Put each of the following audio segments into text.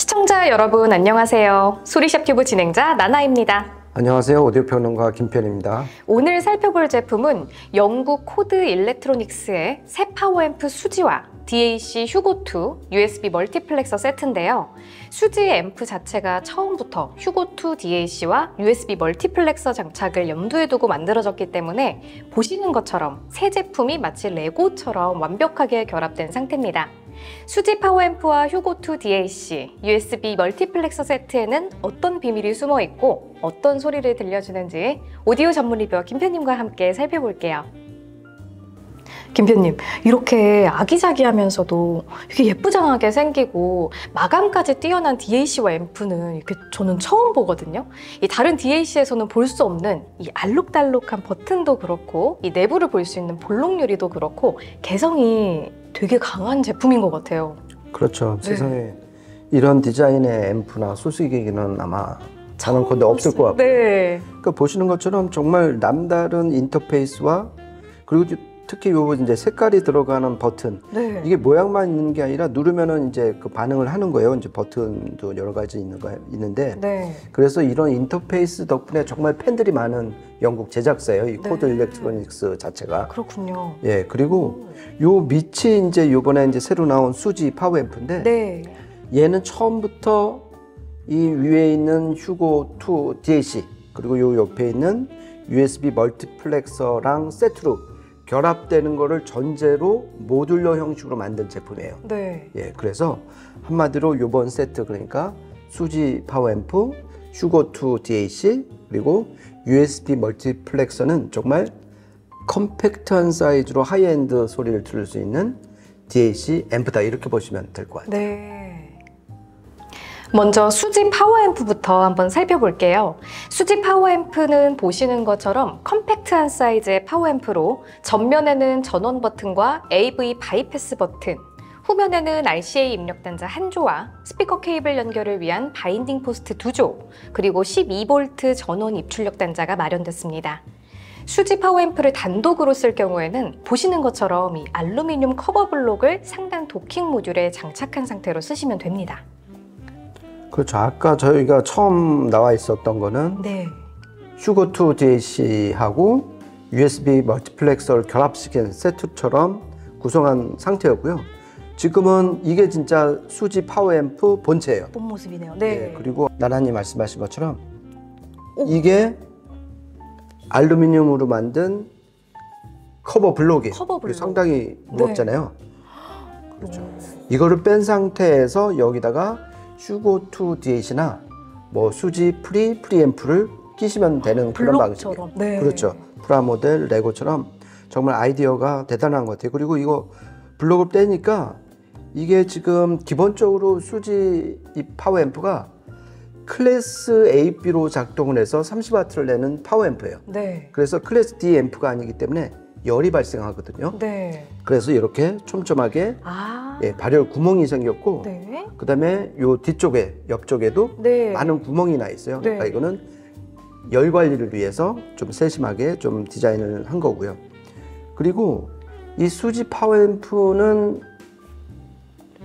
시청자 여러분 안녕하세요. 소리샵 튜브 진행자 나나입니다. 안녕하세요. 오디오 평론가 김편입니다. 오늘 살펴볼 제품은 영국 코드 일렉트로닉스의 새 파워앰프 수지와 DAC 휴고2 USB 멀티플렉서 세트인데요. 수지 앰프 자체가 처음부터 휴고2 DAC와 USB 멀티플렉서 장착을 염두에 두고 만들어졌기 때문에 보시는 것처럼 새 제품이 마치 레고처럼 완벽하게 결합된 상태입니다. 수지 파워앰프와 휴고2 DAC, USB 멀티플렉서 세트에는 어떤 비밀이 숨어 있고 어떤 소리를 들려주는지 오디오 전문 리뷰어 김편님과 함께 살펴볼게요. 김편님, 이렇게 아기자기하면서도 이렇게 예쁘장하게 생기고 마감까지 뛰어난 DAC와 앰프는 이렇게 저는 처음 보거든요. 이 다른 DAC에서는 볼 수 없는 이 알록달록한 버튼도 그렇고 이 내부를 볼 수 있는 볼록 유리도 그렇고 개성이 되게 강한 제품인 것 같아요. 그렇죠. 네. 세상에 이런 디자인의 앰프나 소식기기는 아마 단언컨대 없을 것 같고. 네. 그러니까 보시는 것처럼 정말 남다른 인터페이스와 그리고 특히 요 이제 색깔이 들어가는 버튼. 네. 이게 모양만 있는 게 아니라 누르면은 이제 그 반응을 하는 거예요. 이제 버튼도 여러 가지 있는데. 네. 그래서 이런 인터페이스 덕분에 정말 팬들이 많은 영국 제작사예요. 이 네. 코드 일렉트로닉스 자체가. 그렇군요. 예, 그리고 요 밑이 이제 요번에 이제 새로 나온 수지 파워앰프인데. 네. 얘는 처음부터 이 위에 있는 휴고2 DAC 그리고 요 옆에 있는 USB 멀티플렉서랑 세트로 결합되는 거를 전제로 모듈러 형식으로 만든 제품이에요. 네. 예, 그래서 한마디로 요번 세트 그러니까 수지 파워앰프, 휴고2 DAC 그리고 USB 멀티플렉서는 정말 컴팩트한 사이즈로 하이엔드 소리를 들을 수 있는 DAC 앰프다 이렇게 보시면 될 것 같아요. 네. 먼저 수지 파워앰프부터 한번 살펴볼게요. 수지 파워앰프는 보시는 것처럼 컴팩트한 사이즈의 파워앰프로 전면에는 전원 버튼과 AV 바이패스 버튼, 후면에는 RCA 입력 단자 1조와 스피커 케이블 연결을 위한 바인딩 포스트 2조, 그리고 12V 전원 입출력 단자가 마련됐습니다. 수지 파워앰프를 단독으로 쓸 경우에는 보시는 것처럼 이 알루미늄 커버 블록을 상단 도킹 모듈에 장착한 상태로 쓰시면 됩니다. 그렇죠. 아까 저희가 처음 나와 있었던 거는 네. 휴고2 DAC하고 USB 멀티플렉서를 결합시킨 세트처럼 구성한 상태였고요. 지금은 이게 진짜 수지 파워앰프 본체예요. 본 모습이네요. 네. 네, 그리고 나나님 말씀하신 것처럼 이게 알루미늄으로 만든 커버 블록이 상당히 무겁잖아요. 네. 그렇죠. 이거를 뺀 상태에서 여기다가 휴고2 DAC나 뭐 수지 프리앰프를 끼시면 되는 그런 방식이에요. 네. 그렇죠. 프라모델, 레고처럼 정말 아이디어가 대단한 것 같아요. 그리고 이거 블록을 떼니까 이게 지금 기본적으로 수지 이 파워앰프가 클래스 A,B로 작동을 해서 30W를 내는 파워앰프예요. 네. 그래서 클래스 D 앰프가 아니기 때문에 열이 발생하거든요. 네. 그래서 이렇게 촘촘하게 예, 발열 구멍이 생겼고 네. 그다음에 요 뒤쪽에 옆쪽에도 네. 많은 구멍이 나 있어요. 네. 그러니까 이거는 열 관리를 위해서 좀 세심하게 좀 디자인을 한 거고요. 그리고 이 수지 파워앰프는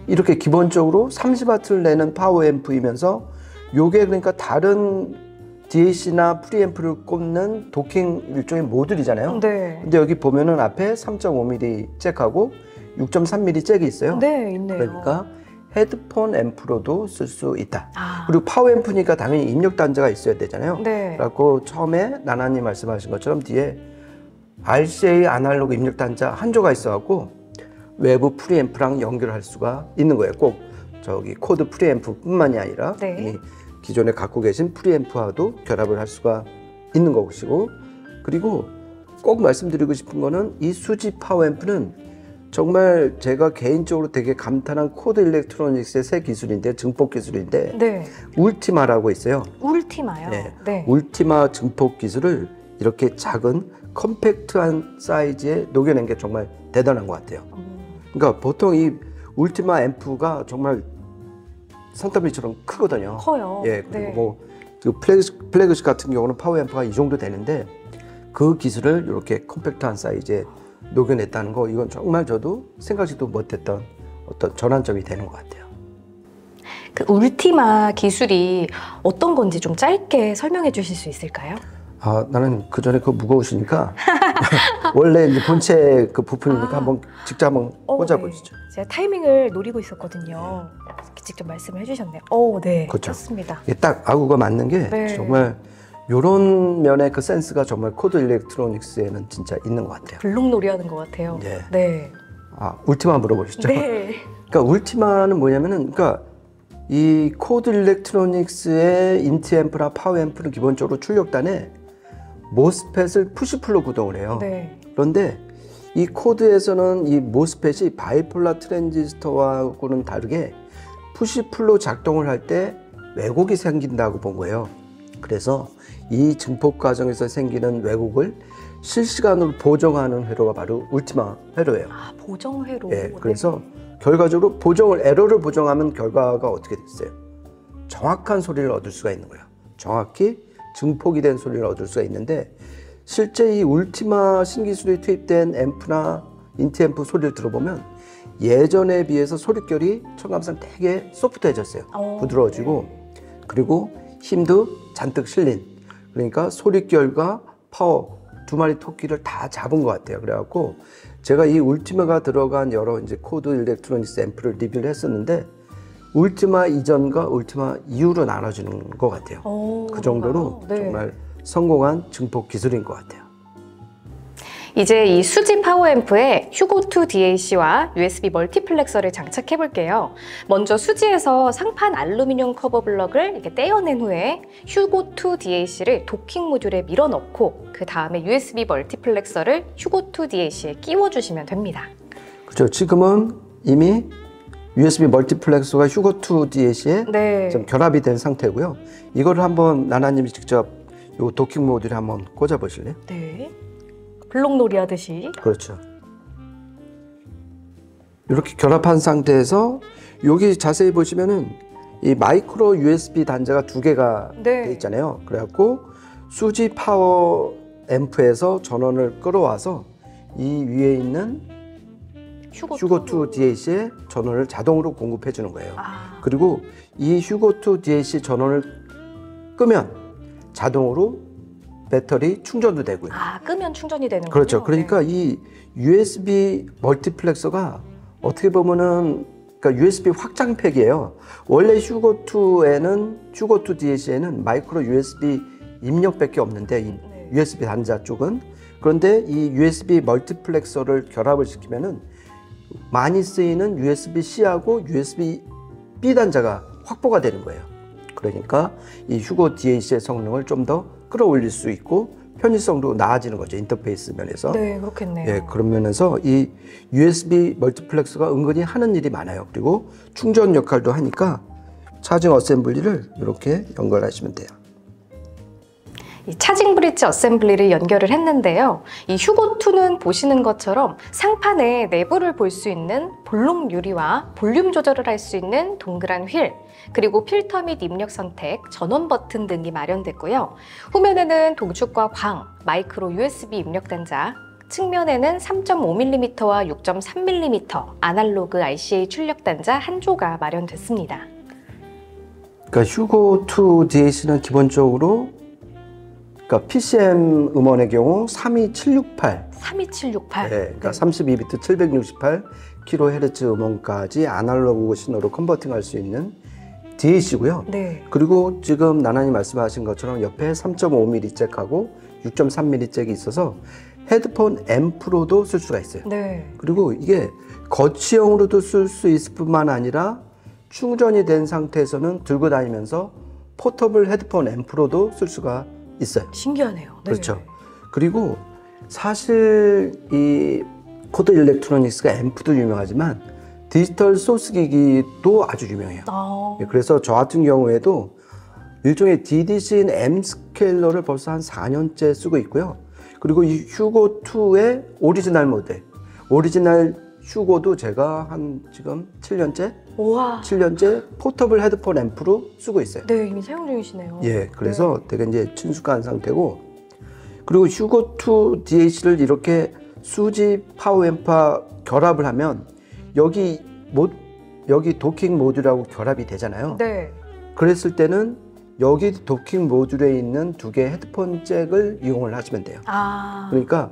이렇게 기본적으로 30W를 내는 파워앰프이면서 요게 그러니까 다른 DAC나 프리앰프를 꼽는 도킹 일종의 모듈이잖아요. 네. 근데 여기 보면은 앞에 3.5mm 잭하고 6.3mm 잭이 있어요. 네, 있네요. 그러니까 헤드폰 앰프로도 쓸 수 있다. 그리고 파워앰프니까 당연히 입력 단자가 있어야 되잖아요. 네. 그래갖고 처음에 나나님 말씀하신 것처럼 뒤에 RCA 아날로그 입력 단자 1조가 있어갖고 외부 프리앰프랑 연결할 수가 있는 거예요. 꼭 저기 코드 프리앰프뿐만이 아니라 네. 이미 기존에 갖고 계신 프리앰프와도 결합을 할 수가 있는 것이고, 그리고 꼭 말씀드리고 싶은 거는 이 수지 파워앰프는 정말 제가 개인적으로 되게 감탄한 코드 일렉트로닉스의 새 기술인데, 증폭 기술인데 네. 울티마라고 있어요. 울티마요? 네. 네. 울티마 증폭 기술을 이렇게 작은 컴팩트한 사이즈에 녹여낸 게 정말 대단한 것 같아요. 그러니까 보통 이 울티마 앰프가 정말 산더미처럼 크거든요. 커요. 예, 그리고 네. 뭐 플래그십 같은 경우는 파워앰프가 이 정도 되는데 그 기술을 이렇게 컴팩트한 사이즈에 녹여냈다는 거, 이건 정말 저도 생각지도 못했던 어떤 전환점이 되는 것 같아요. 그 울티마 기술이 어떤 건지 좀 짧게 설명해 주실 수 있을까요? 아, 나는 그 전에 그거 무거우시니까 원래 이제 본체 그 부품이니까 직접 한번 꽂아보시죠. 네. 제가 타이밍을 노리고 있었거든요. 직접 말씀을 해주셨네요. 네, 그렇죠. 좋습니다. 이게 딱 아구가 맞는 게 네. 정말 이런 면의 그 센스가 정말 코드 일렉트로닉스에는 진짜 있는 것 같아요. 블록놀이 하는 것 같아요. 네. 네. 아, 울티마 물어보시죠. 네. 그러니까 울티마는 뭐냐면은, 그러니까 이 코드 일렉트로닉스의 인트앰프나 파워앰프는 기본적으로 출력단에 모스펫을 푸시풀로 구동을 해요. 네. 그런데 이 코드에서는 이 모스펫이 바이폴라 트랜지스터하고는 다르게 푸시풀로 작동을 할 때 왜곡이 생긴다고 본 거예요. 그래서 이 증폭 과정에서 생기는 왜곡을 실시간으로 보정하는 회로가 바로 울티마 회로예요. 아, 보정 회로. 예, 그래서 결과적으로 에러를 보정하면 결과가 어떻게 됐어요? 정확한 소리를 얻을 수가 있는 거예요. 정확히 증폭이 된 소리를 얻을 수가 있는데, 실제 이 울티마 신기술이 투입된 앰프나 인트앰프 소리를 들어보면 예전에 비해서 소릿결이 청감상 되게 소프트해졌어요. 부드러워지고, 그리고 힘도 잔뜩 실린, 그러니까 소릿결과 파워 두 마리 토끼를 다 잡은 것 같아요. 그래갖고 제가 이 울티마가 들어간 여러 이제 코드 일렉트로닉스 앰프를 리뷰를 했었는데, 울티마 이전과 울티마 이후로 나눠지는 것 같아요. 그 정도로 네. 정말 성공한 증폭 기술인 것 같아요. 이제 이 수지 파워앰프에 휴고2 DAC와 USB 멀티플렉서를 장착해 볼게요. 먼저 수지에서 상판 알루미늄 커버 블럭을 이렇게 떼어낸 후에 휴고2 DAC를 도킹 모듈에 밀어 넣고, 그 다음에 USB 멀티플렉서를 휴고2 DAC에 끼워 주시면 됩니다. 그렇죠. 지금은 이미 USB 멀티플렉서가 휴고2 DAC에 네. 좀 결합이 된 상태고요. 이거를 한번 나나님이 직접 요 도킹 모듈에 한번 꽂아 보실래요? 네. 블록놀이 하듯이. 그렇죠. 이렇게 결합한 상태에서 여기 자세히 보시면은 이 마이크로 USB 단자가 두 개가 네. 돼 있잖아요. 그래갖고 수지 파워 앰프에서 전원을 끌어와서 이 위에 있는 휴고2 DAC에 전원을 자동으로 공급해 주는 거예요. 그리고 이 휴고2 DAC 전원을 끄면 자동으로 배터리 충전도 되고요. 끄면 충전이 되는 거죠? 그렇죠. 그러니까 이 USB 멀티플렉서가 어떻게 보면은 그러니까 USB 확장팩이에요. 원래 휴고2 DAC에는 마이크로 USB 입력밖에 없는데 이 USB 단자 쪽은, 그런데 이 USB 멀티플렉서를 결합을 시키면은 많이 쓰이는 USB-C하고 USB-B 단자가 확보가 되는 거예요. 그러니까 이 휴고 DAC의 성능을 좀 더 끌어올릴 수 있고 편의성도 나아지는 거죠. 인터페이스 면에서. 네, 그렇겠네요. 예, 그런 면에서 이 USB 멀티플렉서가 은근히 하는 일이 많아요. 그리고 충전 역할도 하니까 차징 어셈블리를 이렇게 연결하시면 돼요. 이 차징 브릿지 어셈블리를 연결을 했는데요. 이 휴고2는 보시는 것처럼 상판의 내부를 볼 수 있는 볼록 유리와 볼륨 조절을 할 수 있는 동그란 휠, 그리고 필터 및 입력 선택, 전원 버튼 등이 마련됐고요. 후면에는 동축과 광, 마이크로 USB 입력 단자, 측면에는 3.5mm와 6.3mm 아날로그 RCA 출력 단자 한 조가 마련됐습니다. 그러니까 휴고2 DAC는 기본적으로 그러니까 PCM 음원의 경우 32768. 32768. 네, 그러니까 32비트 768kHz 음원까지 아날로그 신호로 컨버팅할 수 있는 DAC고요. 네. 그리고 지금 나나님 말씀하신 것처럼 옆에 3.5mm 잭하고 6.3mm 잭이 있어서 헤드폰 앰프로도 쓸 수가 있어요. 네. 그리고 이게 거치형으로도 쓸 수 있을 뿐만 아니라 충전이 된 상태에서는 들고 다니면서 포터블 헤드폰 앰프로도 쓸 수가 있어요. 신기하네요. 네. 그렇죠. 그리고 사실 이 코드 일렉트로닉스가 앰프도 유명하지만 디지털 소스 기기도 아주 유명해요. 그래서 저 같은 경우에도 일종의 DDC인 M 스케일러를 벌써 한 4년째 쓰고 있고요. 그리고 이 휴고2의 오리지널 모델, 오리지널 휴고도 제가 한 지금 7년째? 우와. 7년째 포터블 헤드폰 앰프로 쓰고 있어요. 네, 이미 사용 중이시네요. 예, 그래서 되게 이제 친숙한 상태고, 그리고 휴고2 DAC를 이렇게 수지 파워앰프와 결합을 하면 여기 여기 도킹 모듈하고 결합이 되잖아요. 네. 그랬을 때는 여기 도킹 모듈에 있는 두 개의 헤드폰 잭을 이용을 하시면 돼요. 아. 그러니까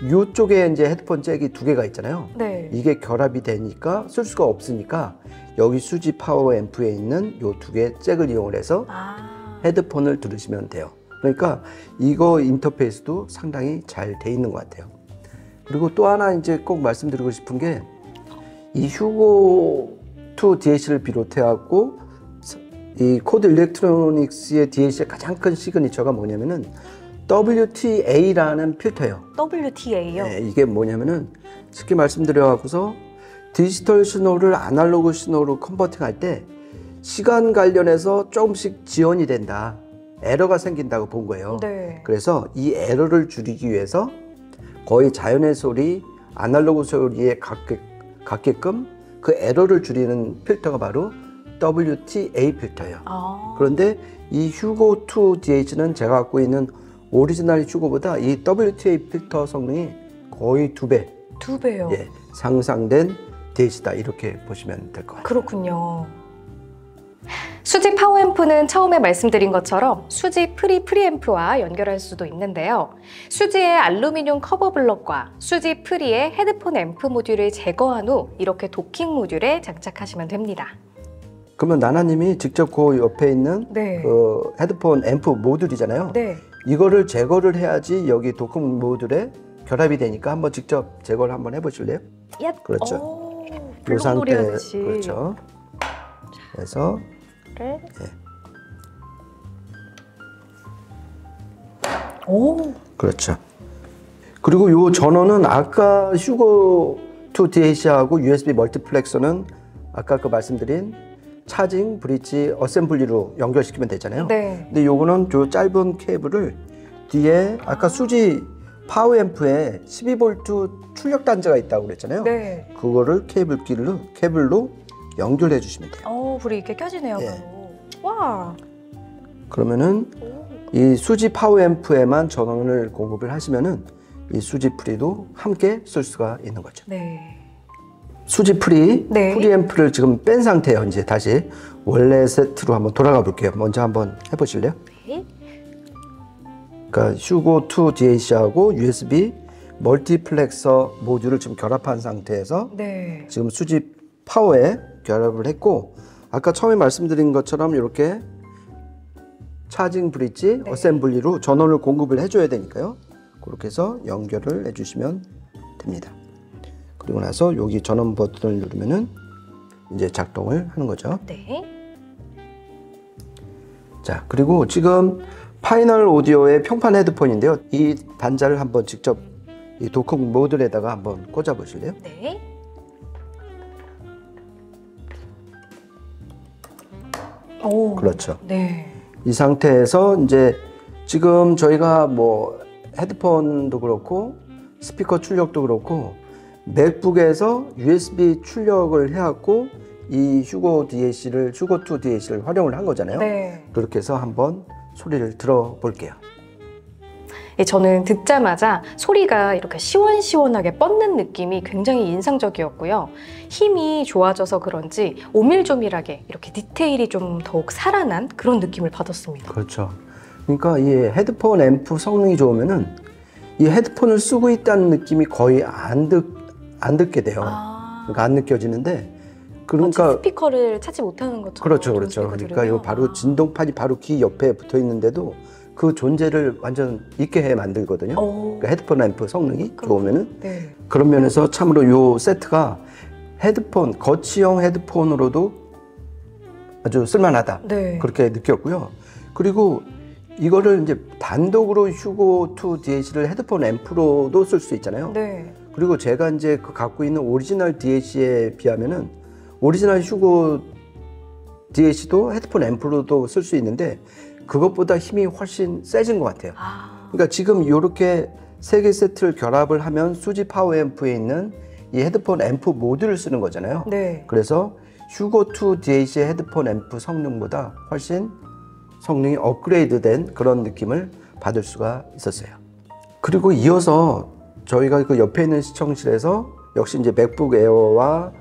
이쪽에 이제 헤드폰 잭이 두 개가 있잖아요. 네. 이게 결합이 되니까 쓸 수가 없으니까 여기 수지 파워 앰프에 있는 이 두 개의 잭을 이용을 해서 아. 헤드폰을 들으시면 돼요. 그러니까 이거 인터페이스도 상당히 잘 돼 있는 것 같아요. 그리고 또 하나 이제 꼭 말씀드리고 싶은 게 이 휴고 2 DAC를 비롯해 갖고 이 코드 일렉트로닉스의 DAC의 가장 큰 시그니처가 뭐냐면은 WTA라는 필터예요. WTA요? 네, 이게 뭐냐면은 쉽게 말씀드려 갖고서 디지털 신호를 아날로그 신호로 컨버팅 할 때 시간 관련해서 조금씩 지연이 된다. 에러가 생긴다고 본 거예요. 네. 그래서 이 에러를 줄이기 위해서 거의 자연의 소리, 아날로그 소리에 갖게끔 그 에러를 줄이는 필터가 바로 WTA 필터예요. 아. 그런데 이 휴고 2 DH는 제가 갖고 있는 오리지널 휴고보다 이 WTA 필터 성능이 거의 2배, 2배요. 예, 상상된 DH다 이렇게 보시면 될 것 같아요. 그렇군요. 수지 파워앰프는 처음에 말씀드린 것처럼 수지 프리앰프와 연결할 수도 있는데요. 수지의 알루미늄 커버 블럭과 수지 프리의 헤드폰 앰프 모듈을 제거한 후 이렇게 도킹 모듈에 장착하시면 됩니다. 그러면 나나님이 직접 그 옆에 있는 네. 그 헤드폰 앰프 모듈이잖아요. 네. 이거를 제거를 해야지 여기 도킹 모듈에 결합이 되니까 한번 직접 제거를 한번 해보실래요? 야. 그렇죠. 오, 이 블록놀이 하듯이. 그렇죠. 그래서 네. 예. 오. 그렇죠. 그리고 요 전원은 아까 휴고 2 DAC하고 USB 멀티플렉서는 아까 그 말씀드린 차징, 브릿지, 어셈블리로 연결시키면 되잖아요. 네. 근데 요거는 요 짧은 케이블을 뒤에 아까 수지 파워앰프에 12V 출력 단자가 있다고 그랬잖아요. 네. 그거를 케이블로 연결해 주시면 돼요. 불이 이렇게 켜지네요. 예. 바로. 와. 그러면은 이 수지 파워앰프에만 전원을 공급을 하시면은 이 수지 프리도 함께 쓸 수가 있는 거죠. 네. 수지 프리, 네. 프리앰프를 지금 뺀 상태예요. 이제 다시 원래 세트로 한번 돌아가 볼게요. 먼저 한번 해보실래요? 네. 그러니까 휴고 2 DAC하고 USB 멀티플렉서 모듈을 지금 결합한 상태에서 네. 지금 수지 파워에 결합을 했고 아까 처음에 말씀드린 것처럼 이렇게 차징 브릿지 네. 어셈블리로 전원을 공급을 해줘야 되니까요. 그렇게 해서 연결을 해주시면 됩니다. 그리고 나서 여기 전원 버튼을 누르면은 이제 작동을 하는 거죠. 네. 자, 그리고 지금 파이널 오디오의 평판 헤드폰인데요. 이 단자를 한번 직접 이 도킹 모듈에다가 한번 꽂아 보실래요? 네. 오. 그렇죠. 네. 이 상태에서 이제 지금 저희가 뭐 헤드폰도 그렇고 스피커 출력도 그렇고 맥북에서 USB 출력을 해갖고 이 휴고 2 DAC를 활용을 한 거잖아요. 네. 그렇게 해서 한번 소리를 들어볼게요. 예, 저는 듣자마자 소리가 이렇게 시원시원하게 뻗는 느낌이 굉장히 인상적이었고요. 힘이 좋아져서 그런지 오밀조밀하게 이렇게 디테일이 좀 더욱 살아난 그런 느낌을 받았습니다. 그렇죠. 그러니까 이 헤드폰 앰프 성능이 좋으면은 이 헤드폰을 쓰고 있다는 느낌이 거의 안 듣게 돼요. 그러니까 안 느껴지는데 그러니까 스피커를 찾지 못하는 것처럼. 그렇죠, 그렇죠. 그러니까 이거 바로 진동판이 바로 귀 옆에 붙어 있는데도 그 존재를 완전 잊게 해 만들거든요. 그러니까 헤드폰 앰프 성능이 좋으면은 네. 그런 면에서 참으로 요 세트가 헤드폰 거치형 헤드폰으로도 아주 쓸만하다. 네. 그렇게 느꼈고요. 그리고 이거를 이제 단독으로 휴고 2 DAC를 헤드폰 앰프로도 쓸 수 있잖아요. 네. 그리고 제가 이제 그 갖고 있는 오리지널 DAC에 비하면은 오리지널 휴고 DAC도 헤드폰 앰프로도 쓸 수 있는데 그것보다 힘이 훨씬 세진 것 같아요. 그러니까 지금 이렇게 세 개 세트를 결합을 하면 수지 파워 앰프에 있는 이 헤드폰 앰프 모듈을 쓰는 거잖아요. 네. 그래서 휴고 2 DAC의 헤드폰 앰프 성능보다 훨씬 성능이 업그레이드된 그런 느낌을 받을 수가 있었어요. 그리고 이어서 저희가 그 옆에 있는 시청실에서 역시 이제 맥북 에어와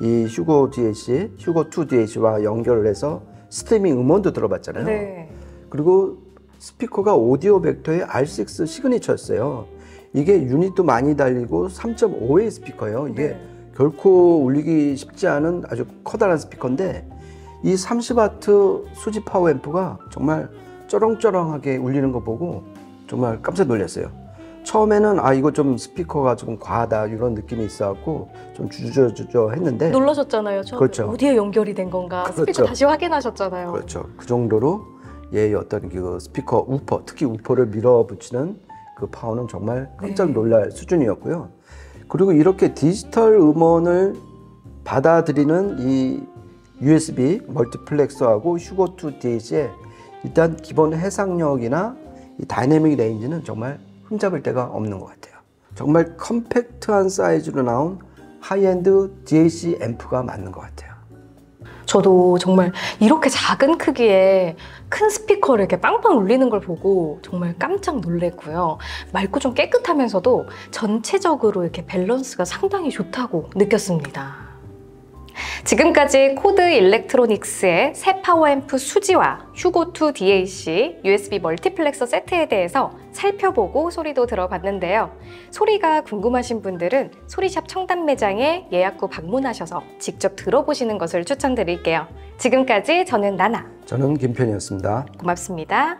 이 휴고 DAC, 휴고2 DAC와 연결을 해서 스트리밍 음원도 들어봤잖아요. 네. 그리고 스피커가 오디오 벡터의 R6 시그니처였어요. 이게 유닛도 많이 달리고 3.5의 스피커예요. 이게 네. 결코 울리기 쉽지 않은 아주 커다란 스피커인데 이 30W 수지 파워 앰프가 정말 쩌렁쩌렁하게 울리는 거 보고 정말 깜짝 놀랐어요. 처음에는 이거 좀 스피커가 좀 과하다 이런 느낌이 있어갖고 좀 주저주저 했는데 놀라셨잖아요. 처음에. 그렇죠. 어디에 연결이 된 건가. 그렇죠. 스피커 다시 확인하셨잖아요. 그렇죠. 그 정도로 얘의 어떤 그 스피커 우퍼, 특히 우퍼를 밀어붙이는 그 파워는 정말 깜짝 놀랄 수준이었고요. 그리고 이렇게 디지털 음원을 받아들이는 이 USB 멀티플렉서하고 휴고2 DAC의 일단 기본 해상력이나 이 다이내믹 레인지는 정말 흠잡을 데가 없는 것 같아요. 정말 컴팩트한 사이즈로 나온 하이엔드 DAC 앰프가 맞는 것 같아요. 저도 정말 이렇게 작은 크기에 큰 스피커를 이렇게 빵빵 울리는 걸 보고 정말 깜짝 놀랐고요. 맑고 좀 깨끗하면서도 전체적으로 이렇게 밸런스가 상당히 좋다고 느꼈습니다. 지금까지 코드 일렉트로닉스의 새 파워앰프 수지와 휴고2 DAC USB 멀티플렉서 세트에 대해서 살펴보고 소리도 들어봤는데요. 소리가 궁금하신 분들은 소리샵 청담 매장에 예약 후 방문하셔서 직접 들어보시는 것을 추천드릴게요. 지금까지 저는 나나. 저는 김편이었습니다. 고맙습니다.